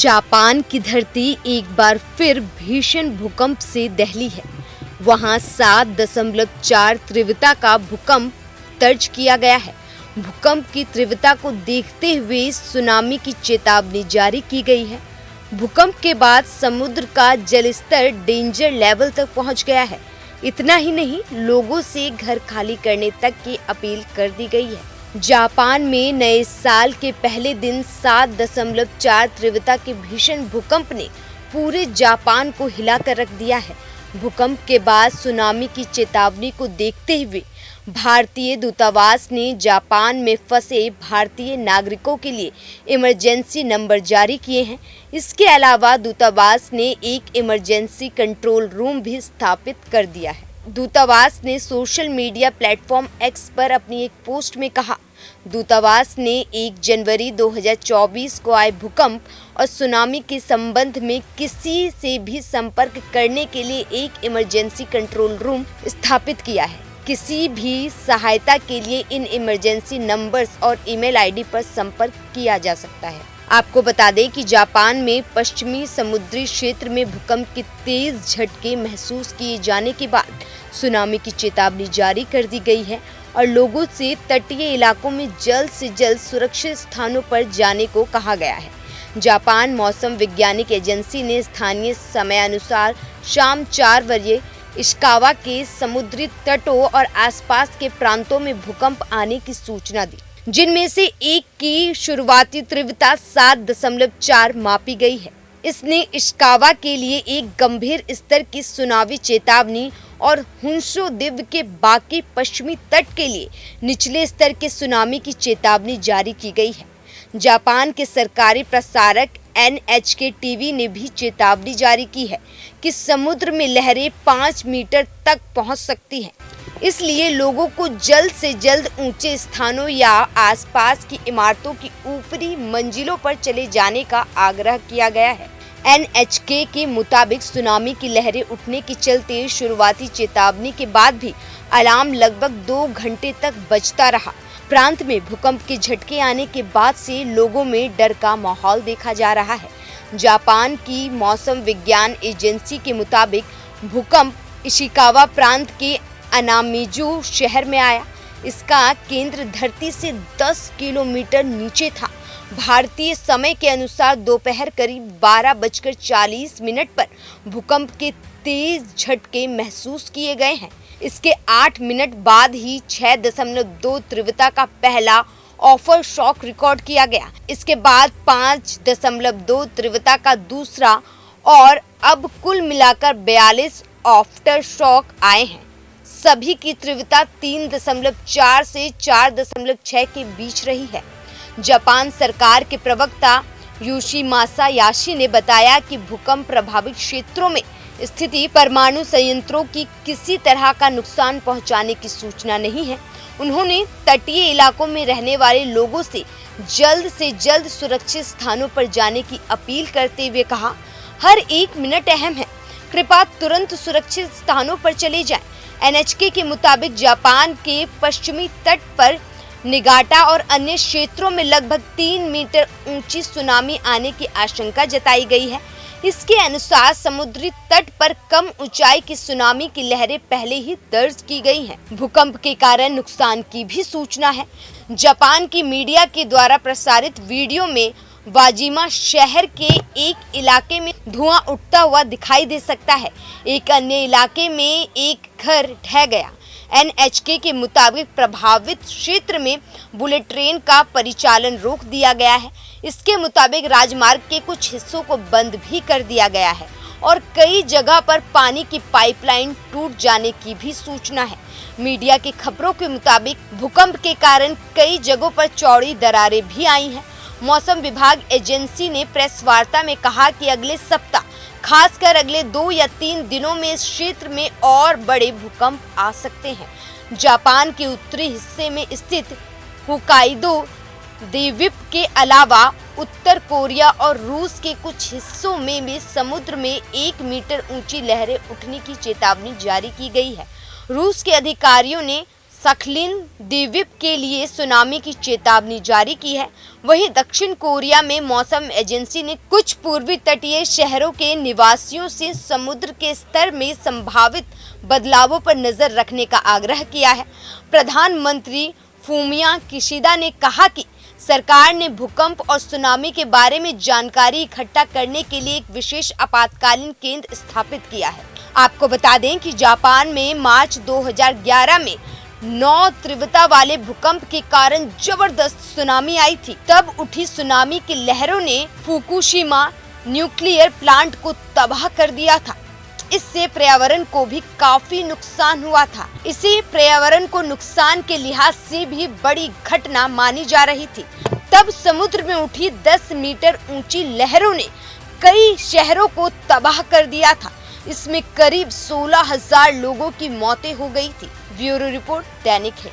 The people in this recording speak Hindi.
जापान की धरती एक बार फिर भीषण भूकंप से दहली है। वहां 7.4 तीव्रता का भूकंप दर्ज किया गया है। भूकंप की तीव्रता को देखते हुए सुनामी की चेतावनी जारी की गई है। भूकंप के बाद समुद्र का जलस्तर डेंजर लेवल तक पहुंच गया है। इतना ही नहीं, लोगों से घर खाली करने तक की अपील कर दी गई है। जापान में नए साल के पहले दिन 7.4 तीव्रता के भीषण भूकंप ने पूरे जापान को हिलाकर रख दिया है। भूकंप के बाद सुनामी की चेतावनी को देखते हुए भारतीय दूतावास ने जापान में फंसे भारतीय नागरिकों के लिए इमरजेंसी नंबर जारी किए हैं। इसके अलावा दूतावास ने एक इमरजेंसी कंट्रोल रूम भी स्थापित कर दिया है। दूतावास ने सोशल मीडिया प्लेटफॉर्म एक्स पर अपनी एक पोस्ट में कहा, दूतावास ने 1 जनवरी 2024 को आए भूकंप और सुनामी के संबंध में किसी से भी संपर्क करने के लिए एक इमरजेंसी कंट्रोल रूम स्थापित किया है। किसी भी सहायता के लिए इन इमरजेंसी नंबर्स और ईमेल आईडी पर संपर्क किया जा सकता है। आपको बता दें कि जापान में पश्चिमी समुद्री क्षेत्र में भूकंप के तेज झटके महसूस किए जाने के बाद सुनामी की चेतावनी जारी कर दी गई है और लोगों से तटीय इलाकों में जल्द से जल्द सुरक्षित स्थानों पर जाने को कहा गया है। जापान मौसम वैज्ञानिक एजेंसी ने स्थानीय समय अनुसार शाम 4 बजे इशिकावा के समुद्री तटों और आसपास के प्रांतों में भूकंप आने की सूचना दी, जिनमें से एक की शुरुआती तीव्रता 7.4 मापी गई है। इसने इशिकावा के लिए एक गंभीर स्तर की सुनामी चेतावनी और होन्शु द्वीप के बाकी पश्चिमी तट के लिए निचले स्तर के सुनामी की चेतावनी जारी की गई है। जापान के सरकारी प्रसारक NHK टीवी ने भी चेतावनी जारी की है कि समुद्र में लहरें 5 मीटर तक पहुंच सकती हैं। इसलिए लोगों को जल्द से जल्द ऊंचे स्थानों या आसपास की इमारतों की ऊपरी मंजिलों पर चले जाने का आग्रह किया गया है। NHK के मुताबिक सुनामी की लहरें उठने के चलते शुरुआती चेतावनी के बाद भी अलार्म लगभग 2 घंटे तक बजता रहा। प्रांत में भूकंप के झटके आने के बाद से लोगों में डर का माहौल देखा जा रहा है। जापान की मौसम विज्ञान एजेंसी के मुताबिक भूकंप इशिकावा प्रांत के अनामिजू शहर में आया। इसका केंद्र धरती से 10 किलोमीटर नीचे था। भारतीय समय के अनुसार दोपहर करीब 12:40 पर भूकंप के तेज झटके महसूस किए गए हैं। इसके 8 मिनट बाद ही 6.2 तीव्रता का पहला ऑफर शॉक रिकॉर्ड किया गया। इसके बाद 5.2 तीव्रता का दूसरा और अब कुल मिलाकर 42 आफ्टर शॉक आए हैं। सभी की तीव्रता 3.4 से 4.6 के बीच रही है। जापान सरकार के प्रवक्ता योशिमासा याशी ने बताया कि भूकंप प्रभावित क्षेत्रों में स्थिति परमाणु संयंत्रों की किसी तरह का नुकसान पहुंचाने की सूचना नहीं है। उन्होंने तटीय इलाकों में रहने वाले लोगों से जल्द सुरक्षित स्थानों पर जाने की अपील करते हुए कहा, हर 1 मिनट अहम है, कृपया तुरंत सुरक्षित स्थानों पर चले जाएं। NHK के मुताबिक जापान के पश्चिमी तट पर निगाटा और अन्य क्षेत्रों में लगभग 3 मीटर ऊंची सुनामी आने की आशंका जताई गई है। इसके अनुसार समुद्री तट पर कम ऊंचाई की सुनामी की लहरें पहले ही दर्ज की गई हैं। भूकंप के कारण नुकसान की भी सूचना है। जापान की मीडिया के द्वारा प्रसारित वीडियो में वाजिमा शहर के एक इलाके में धुआं उठता हुआ दिखाई दे सकता है। एक अन्य इलाके में एक घर ढह गया। NHK के मुताबिक प्रभावित क्षेत्र में बुलेट ट्रेन का परिचालन रोक दिया गया है। इसके मुताबिक राजमार्ग के कुछ हिस्सों को बंद भी कर दिया गया है और कई जगह पर पानी की पाइपलाइन टूट जाने की भी सूचना है। मीडिया की खबरों के मुताबिक भूकंप के कारण कई जगहों पर चौड़ी दरारें भी आई हैं। मौसम विभाग एजेंसी ने प्रेस वार्ता में कहा कि अगले सप्ताह, खासकर अगले 2 या 3 दिनों में इस क्षेत्र में और बड़े भूकंप आ सकते हैं। जापान के उत्तरी हिस्से में स्थित होक्काइडो द्वीप के अलावा उत्तर कोरिया और रूस के कुछ हिस्सों में भी समुद्र में 1 मीटर ऊंची लहरें उठने की चेतावनी जारी की गई है। रूस के अधिकारियों ने सखलिन द्वीप के लिए सुनामी की चेतावनी जारी की है। वहीं दक्षिण कोरिया में मौसम एजेंसी ने कुछ पूर्वी तटीय शहरों के निवासियों से समुद्र के स्तर में संभावित बदलावों पर नजर रखने का आग्रह किया है। प्रधानमंत्री फूमिया किशिदा ने कहा कि सरकार ने भूकंप और सुनामी के बारे में जानकारी इकट्ठा करने के लिए एक विशेष आपातकालीन केंद्र स्थापित किया है। आपको बता दें कि जापान में मार्च 2011 में 9 तीव्रता वाले भूकंप के कारण जबरदस्त सुनामी आई थी। तब उठी सुनामी की लहरों ने फुकुशिमा न्यूक्लियर प्लांट को तबाह कर दिया था। इससे पर्यावरण को भी काफी नुकसान हुआ था। इसे पर्यावरण को नुकसान के लिहाज से भी बड़ी घटना मानी जा रही थी। तब समुद्र में उठी 10 मीटर ऊंची लहरों ने कई शहरों को तबाह कर दिया था। इसमें करीब 16,000 लोगों की मौतें हो गई थी। ब्यूरो रिपोर्ट, दैनिक हिंद।